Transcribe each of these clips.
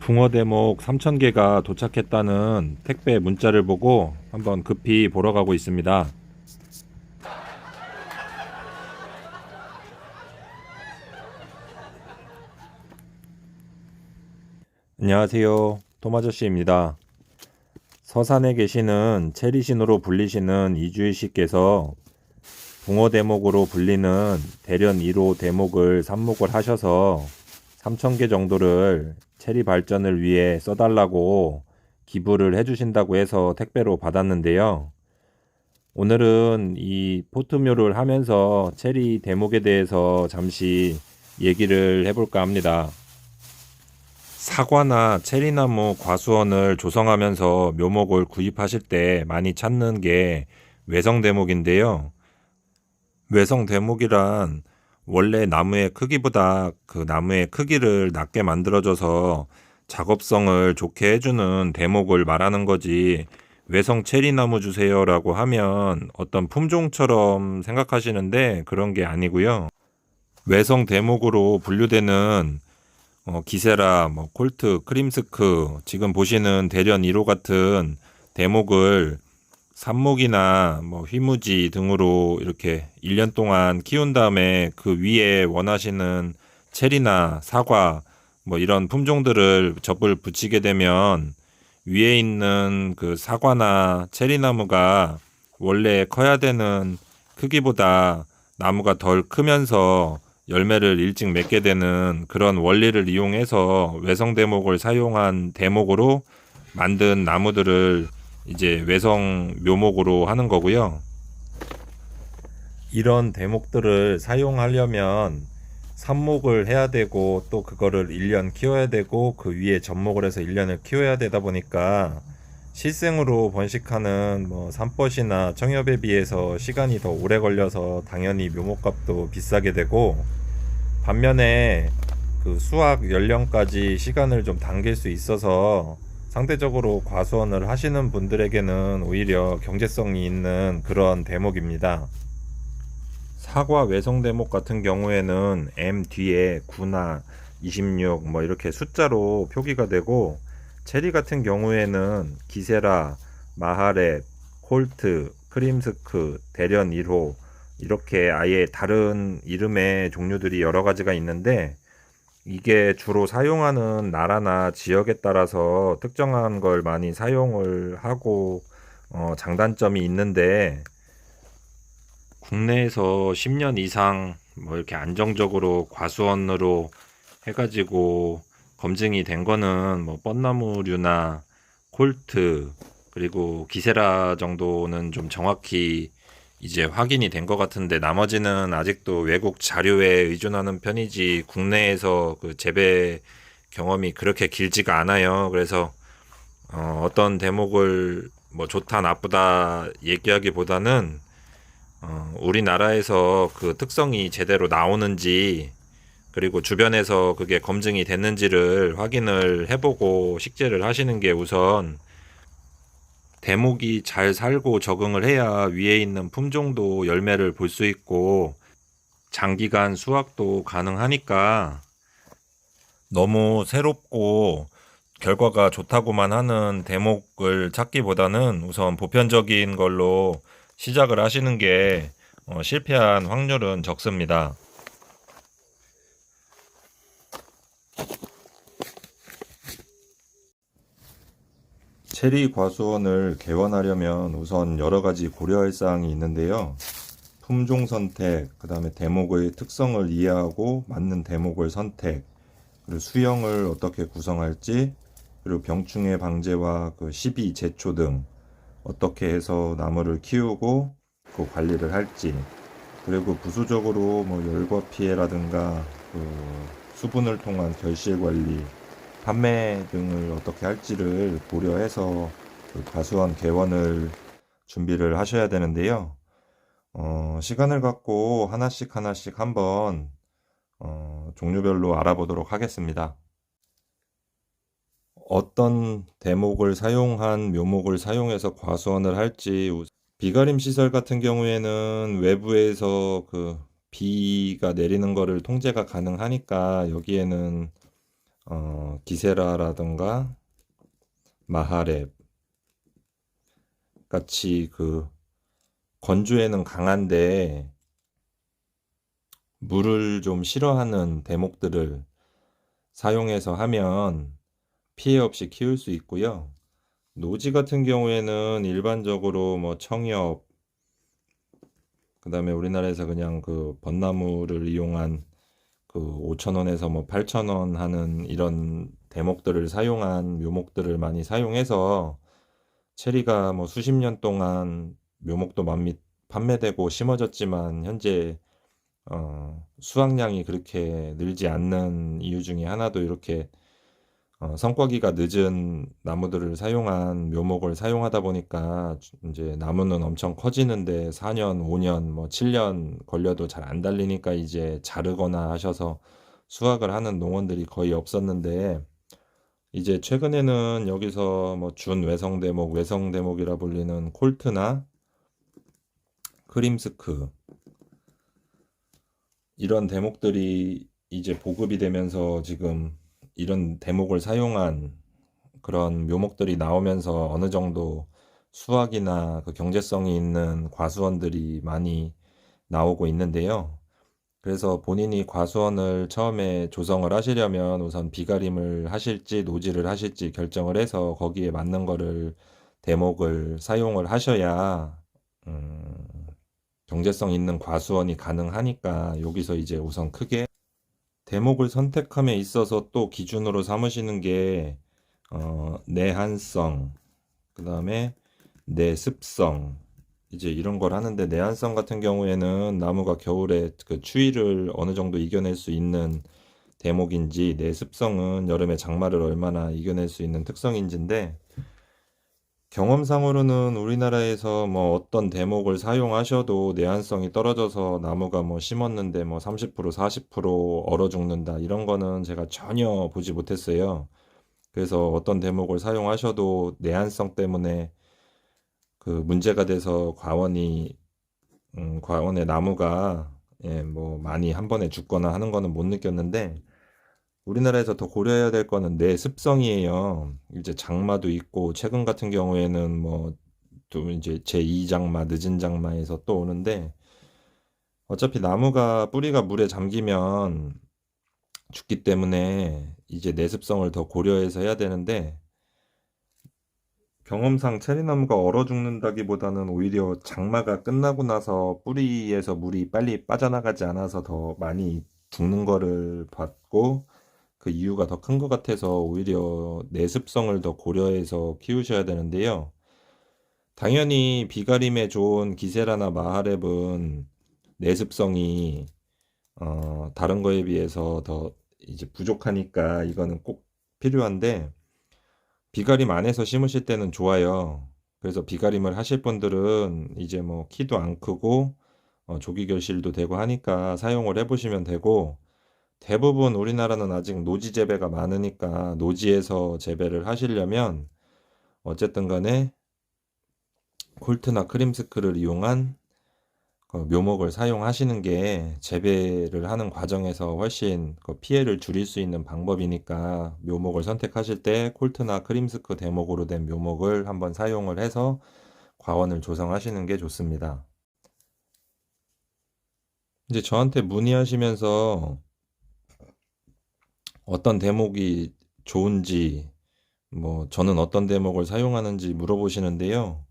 붕어 대목 3,000개가 도착했다는 택배 문자를 보고 한번 급히 보러 가고 있습니다. 안녕하세요. 톰아저씨입니다. 서산에 계시는 체리신으로 불리시는 이주일 씨께서 붕어 대목으로 불리는 대련 1호 대목을 삽목을 하셔서 3,000개 정도를 체리 발전을 위해 써달라고 기부를 해주신다고 해서 택배로 받았는데요. 오늘은 이 포트묘를 하면서 체리 대목에 대해서 잠시 얘기를 해볼까 합니다. 사과나 체리나무 과수원을 조성하면서 묘목을 구입하실 때 많이 찾는 게 외성대목인데요. 외성대목이란 원래 나무의 크기보다 그 나무의 크기를 낮게 만들어줘서 작업성을 좋게 해주는 대목을 말하는 거지, 외성 체리나무 주세요라고 하면 어떤 품종처럼 생각하시는데 그런 게 아니고요. 외성 대목으로 분류되는 기세라, 콜트, 크림스크, 지금 보시는 대련 1호 같은 대목을 삽목이나 휘무지 등으로 이렇게 1년 동안 키운 다음에 그 위에 원하시는 체리나 사과 이런 품종들을 접을 붙이게 되면 위에 있는 그 사과나 체리나무가 원래 커야 되는 크기보다 나무가 덜 크면서 열매를 일찍 맺게 되는 그런 원리를 이용해서 외성 대목을 사용한 대목으로 만든 나무들을 이제 외성 묘목으로 하는 거고요. 이런 대목들을 사용하려면 삽목을 해야 되고 또 그거를 1년 키워야 되고 그 위에 접목을 해서 1년을 키워야 되다 보니까 실생으로 번식하는 삼벗이나 청엽에 비해서 시간이 더 오래 걸려서 당연히 묘목값도 비싸게 되고, 반면에 그 수확 연령까지 시간을 좀 당길 수 있어서 상대적으로 과수원을 하시는 분들에게는 오히려 경제성이 있는 그런 대목입니다. 사과 외성 대목 같은 경우에는 M 뒤에 9나 26 이렇게 숫자로 표기가 되고, 체리 같은 경우에는 기세라, 마하렛, 콜트, 크림스크, 대련 1호 이렇게 아예 다른 이름의 종류들이 여러 가지가 있는데, 이게 주로 사용하는 나라나 지역에 따라서 특정한 걸 많이 사용을 하고 장단점이 있는데, 국내에서 10년 이상 이렇게 안정적으로 과수원으로 해가지고 검증이 된 거는 뻔나무류나 콜트 그리고 기세라 정도는 좀 정확히 이제 확인이 된 것 같은데, 나머지는 아직도 외국 자료에 의존하는 편이지 국내에서 그 재배 경험이 그렇게 길지가 않아요. 그래서 어떤 대목을 좋다 나쁘다 얘기하기보다는 우리나라에서 그 특성이 제대로 나오는지 그리고 주변에서 그게 검증이 됐는지를 확인을 해보고 식재를 하시는 게 우선, 대목이 잘 살고 적응을 해야 위에 있는 품종도 열매를 볼 수 있고 장기간 수확도 가능하니까, 너무 새롭고 결과가 좋다고만 하는 대목을 찾기보다는 우선 보편적인 걸로 시작을 하시는 게 실패한 확률은 적습니다. 체리 과수원을 개원하려면 우선 여러 가지 고려할 사항이 있는데요. 품종 선택, 그 다음에 대목의 특성을 이해하고 맞는 대목을 선택, 그리고 수영을 어떻게 구성할지, 그리고 병충해 방제와 그 시비, 제초 등 어떻게 해서 나무를 키우고 그 관리를 할지, 그리고 부수적으로 열과 피해라든가 그 수분을 통한 결실 관리, 판매 등을 어떻게 할지를 고려해서 그 과수원 개원을 준비를 하셔야 되는데요. 시간을 갖고 하나씩 하나씩 한번 종류별로 알아보도록 하겠습니다. 어떤 대목을 사용한 묘목을 사용해서 과수원을 할지, 비가림 시설 같은 경우에는 외부에서 그 비가 내리는 거를 통제가 가능하니까 여기에는 기세라라든가 마하렙 같이 그 건조에는 강한데 물을 좀 싫어하는 대목들을 사용해서 하면 피해 없이 키울 수 있고요. 노지 같은 경우에는 일반적으로 뭐 청엽, 그 다음에 우리나라에서 그냥 그 벚나무를 이용한 그 5,000원에서 뭐 8,000원 하는 이런 대목들을 사용한 묘목들을 많이 사용해서 체리가 뭐 수십 년 동안 묘목도 많이 판매되고 심어졌지만 현재 수확량이 그렇게 늘지 않는 이유 중에 하나도 이렇게 성과기가 늦은 나무들을 사용한 묘목을 사용하다 보니까 이제 나무는 엄청 커지는데 4년, 5년, 뭐 7년 걸려도 잘 안 달리니까 이제 자르거나 하셔서 수확을 하는 농원들이 거의 없었는데 이제 최근에는 여기서 뭐 준외성 대목, 외성 대목이라 불리는 콜트나 크림스크 이런 대목들이 이제 보급이 되면서 지금 이런 대목을 사용한 그런 묘목들이 나오면서 어느 정도 수확이나 그 경제성이 있는 과수원들이 많이 나오고 있는데요. 그래서 본인이 과수원을 처음에 조성을 하시려면 우선 비가림을 하실지 노지를 하실지 결정을 해서 거기에 맞는 거를 대목을 사용을 하셔야 경제성 있는 과수원이 가능하니까 여기서 이제 우선 크게 대목을 선택함에 있어서 또 기준으로 삼으시는 게 내한성, 그 다음에 내습성, 이제 이런 걸 하는데 내한성 같은 경우에는 나무가 겨울에 그 추위를 어느 정도 이겨낼 수 있는 대목인지 내습성은 여름에 장마를 얼마나 이겨낼 수 있는 특성인지인데 경험상으로는 우리나라에서 뭐 어떤 대목을 사용하셔도 내한성이 떨어져서 나무가 뭐 심었는데 뭐 30% 40% 얼어 죽는다 이런 거는 제가 전혀 보지 못했어요. 그래서 어떤 대목을 사용하셔도 내한성 때문에 그 문제가 돼서 과원의 나무가 뭐 많이 한 번에 죽거나 하는 거는 못 느꼈는데 우리나라에서 더 고려해야 될 거는 내습성이에요. 이제 장마도 있고 최근 같은 경우에는 뭐 또 이제 제2장마, 늦은 장마에서 또 오는데 어차피 나무가 뿌리가 물에 잠기면 죽기 때문에 이제 내습성을 더 고려해서 해야 되는데 경험상 체리나무가 얼어 죽는다기보다는 오히려 장마가 끝나고 나서 뿌리에서 물이 빨리 빠져나가지 않아서 더 많이 죽는 거를 봤고 그 이유가 더 큰 것 같아서 오히려 내습성을 더 고려해서 키우셔야 되는데요. 당연히 비가림에 좋은 기세라나 마하렙은 내습성이 다른 거에 비해서 더 이제 부족하니까 이거는 꼭 필요한데 비가림 안에서 심으실 때는 좋아요. 그래서 비가림을 하실 분들은 이제 뭐 키도 안 크고 조기 결실도 되고 하니까 사용을 해보시면 되고 대부분 우리나라는 아직 노지 재배가 많으니까 노지에서 재배를 하시려면 어쨌든 간에 콜트나 크림스크를 이용한 묘목을 사용하시는 게 재배를 하는 과정에서 훨씬 피해를 줄일 수 있는 방법이니까 묘목을 선택하실 때 콜트나 크림스크 대목으로 된 묘목을 한번 사용을 해서 과원을 조성하시는 게 좋습니다. 이제 저한테 문의하시면서 어떤 대목이 좋은지 뭐 저는 어떤 대목을 사용하는지 물어보시는데요.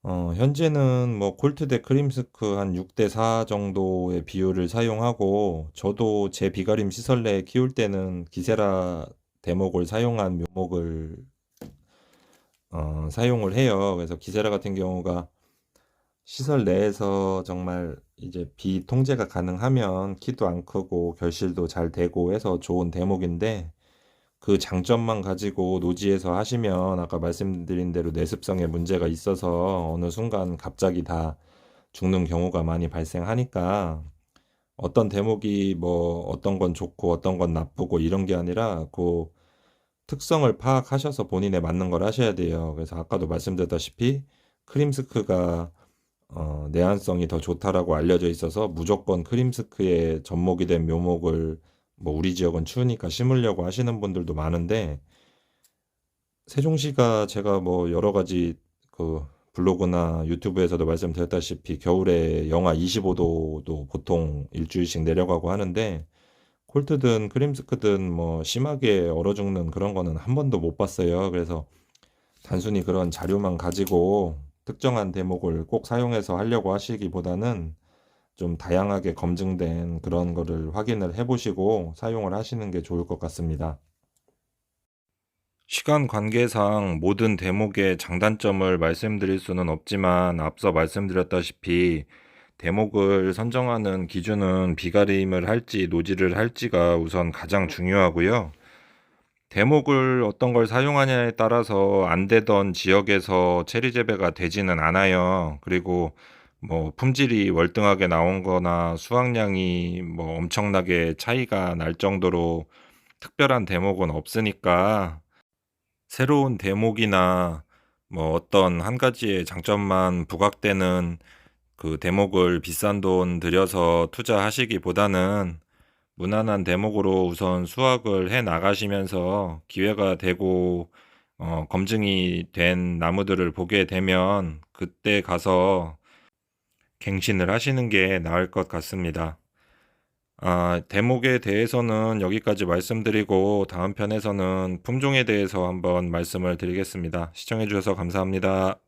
현재는 뭐 콜트 대 크림스크 한 6대 4 정도의 비율을 사용하고 저도 제 비가림 시설 내에 키울 때는 기세라 대목을 사용한 묘목을 사용을 해요. 그래서 기세라 같은 경우가 시설 내에서 정말 이제 비 통제가 가능하면 키도 안 크고 결실도 잘 되고 해서 좋은 대목인데 그 장점만 가지고 노지에서 하시면 아까 말씀드린 대로 내습성에 문제가 있어서 어느 순간 갑자기 다 죽는 경우가 많이 발생하니까 어떤 대목이 뭐 어떤 건 좋고 어떤 건 나쁘고 이런 게 아니라 그 특성을 파악하셔서 본인에 맞는 걸 하셔야 돼요. 그래서 아까도 말씀드렸다시피 크림스크가 내한성이 더 좋다라고 알려져 있어서 무조건 크림스크에 접목이 된 묘목을 뭐 우리 지역은 추우니까 심으려고 하시는 분들도 많은데, 세종시가 제가 뭐 여러 가지 그 블로그나 유튜브에서도 말씀드렸다시피 겨울에 영하 25도도 보통 일주일씩 내려가고 하는데, 콜트든 크림스크든 뭐 심하게 얼어 죽는 그런 거는 한 번도 못 봤어요. 그래서 단순히 그런 자료만 가지고 특정한 대목을 꼭 사용해서 하려고 하시기보다는 좀 다양하게 검증된 그런 거를 확인을 해보시고 사용을 하시는 게 좋을 것 같습니다. 시간 관계상 모든 대목의 장단점을 말씀드릴 수는 없지만, 앞서 말씀드렸다시피 대목을 선정하는 기준은 비가림을 할지 노지를 할지가 우선 가장 중요하고요. 대목을 어떤 걸 사용하냐에 따라서 안 되던 지역에서 체리 재배가 되지는 않아요. 그리고 뭐 품질이 월등하게 나온 거나 수확량이 뭐 엄청나게 차이가 날 정도로 특별한 대목은 없으니까, 새로운 대목이나 뭐 어떤 한 가지의 장점만 부각되는 그 대목을 비싼 돈 들여서 투자하시기보다는 무난한 대목으로 우선 수확을 해 나가시면서 기회가 되고 검증이 된 나무들을 보게 되면 그때 가서 갱신을 하시는 게 나을 것 같습니다. 대목에 대해서는 여기까지 말씀드리고, 다음 편에서는 품종에 대해서 한번 말씀을 드리겠습니다. 시청해 주셔서 감사합니다.